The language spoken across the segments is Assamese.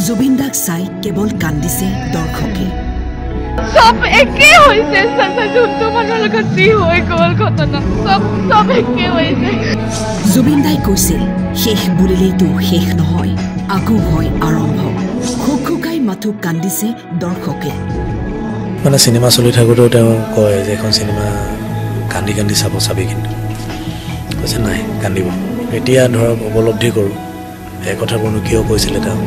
জুবিন দাক চাই কেৱল কান্দিছে দৰ্শকে সব একে হৈছে যোনটো মানুহৰ লগত যি হৈ গ'ল ঘটনা সব একে হৈছে জুবিন দাই কৈছিল শেষ বুলিলেইতো শেষ নহয় আকৌ হয় আৰম্ভ খুকুকাই মাথো কান্দিছে দৰ্শকে মানে সিনেমা চলি থাকোঁতেও তেওঁ কয় যে এখন সিনেমা কান্দি কান্দি চাবি কিন্তু কৈছে নাই কান্দিব এতিয়া ধৰক উপলব্ধি কৰোঁ এই কথাবোৰনো কিয় কৈছিলে তেওঁ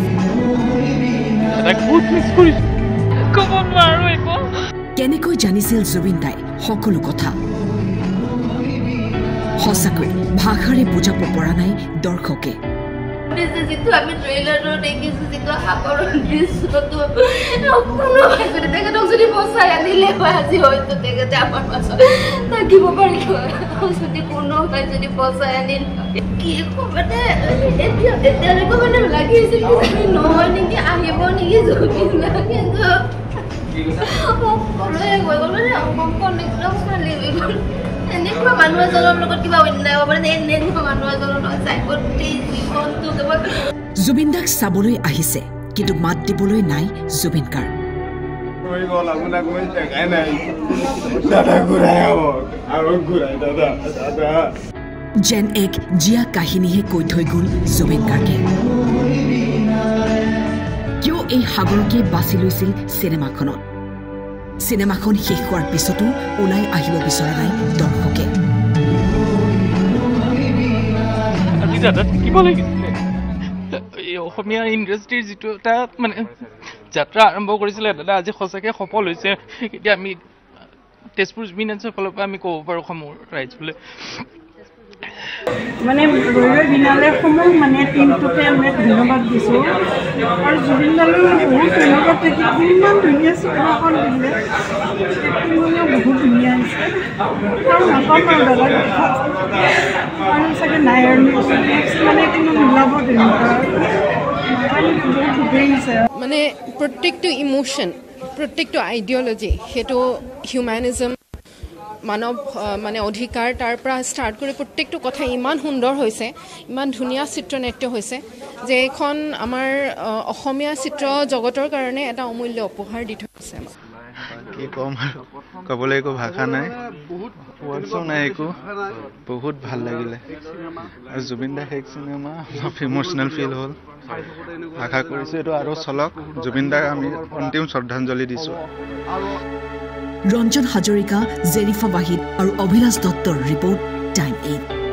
কেনেকৈ জানিছিল জুবিন দাই সকলো কথা সঁচাকৈ ভাষাৰে বুজাব পৰা নাই দৰ্শকে যেটো আমি ট্ৰেইলাৰটো দেখিছো যেটো সাগৰৰ দৃশ্যটো কোনো ভাইকতে তেখেতক যদি বচাই আনিলে আজি হয়তো তেখেতে আমাৰ মাজত থাকিব পাৰিব যদি কোনো ভাই যদি বচাই আনিল কি মানে এতিয়ালৈকে মানে লাগিছিল কি নহয় নেকি আহিব নেকি জুবিন দা কিন্তু সকলোৱে গৈ গ'ল মানে অংকন একদম খালি হৈ গ'ল এনেকুৱা মানুহ এজনৰ লগত কিবা অন্যায় হ'ব পাৰে এনেকুৱা মানুহ এজনৰ লগত চাই গোটেই জীৱনটো কেৱল জুবিন দাক চাবলৈ আহিছে কিন্তু মাত দিবলৈ নাই জুবিন গাৰ্গ যেন এক জীয়া কাহিনীহে কৈ থৈ গ'ল জুবিন গাৰ্গে কিয় এই সাগৰকে বাছি লৈছিল চিনেমাখনত চিনেমাখন শেষ হোৱাৰ পিছতো ওলাই আহিব বিচৰা নাই দৰ্শকে অসমীয়া ইণ্ডাষ্ট্ৰীৰ যিটো এটা মানে যাত্ৰা আৰম্ভ কৰিছিলে দাদা আজি সঁচাকৈ সফল হৈছে এতিয়া আমি তেজপুৰ জুবিন ডান্সৰ ফালৰ পৰা আমি ক'ব পাৰোঁ অসমৰ ৰাইজ বোলে মানে বিনালে সমূহ মানে টিমটোকে আমি ধন্যবাদ দিছোঁ আৰু জুবিন দালৈ বহুত ধন্যবাদ থাকি ইমান ধুনীয়া চিনেমাখন দিলে বহুত ধুনীয়া হৈছে আৰু নকম আৰু দাদাক আৰু চাগে নাই আৰু নেক্সট মানে কোনো মিলাব তেনেকুৱা বহুত ধুনীয়া হৈছে মানে প্ৰত্যেকটো ইমোশ্যন প্ৰত্যেকটো আইডিঅলজি সেইটো হিউমেনিজম মানৱ মানে অধিকাৰ তাৰ পৰা ষ্টাৰ্ট কৰি প্ৰত্যেকটো কথা ইমান সুন্দৰ হৈছে ইমান ধুনীয়া চিত্ৰনাট্য হৈছে যে এখন আমাৰ অসমীয়া চিত্ৰ জগতৰ কাৰণে এটা অমূল্য উপহাৰ দি থৈছে কি কম আৰু ক'বলৈ একো ভাষা নাই ৱৰ্ডছো নাই একো বহুত ভাল লাগিলে আৰু জুবিন দা শেষ চিনেমা অলপ ইম'চনেল ফিল হ'ল আশা কৰিছোঁ এইটো আৰু চলক জুবিন দাক আমি অন্তিম শ্ৰদ্ধাঞ্জলি দিছোঁ ৰঞ্জন হাজৰিকা জেৰিফা ৱাহিদ আৰু অভিলাষ দত্তৰ ৰিপৰ্ট টাইম 8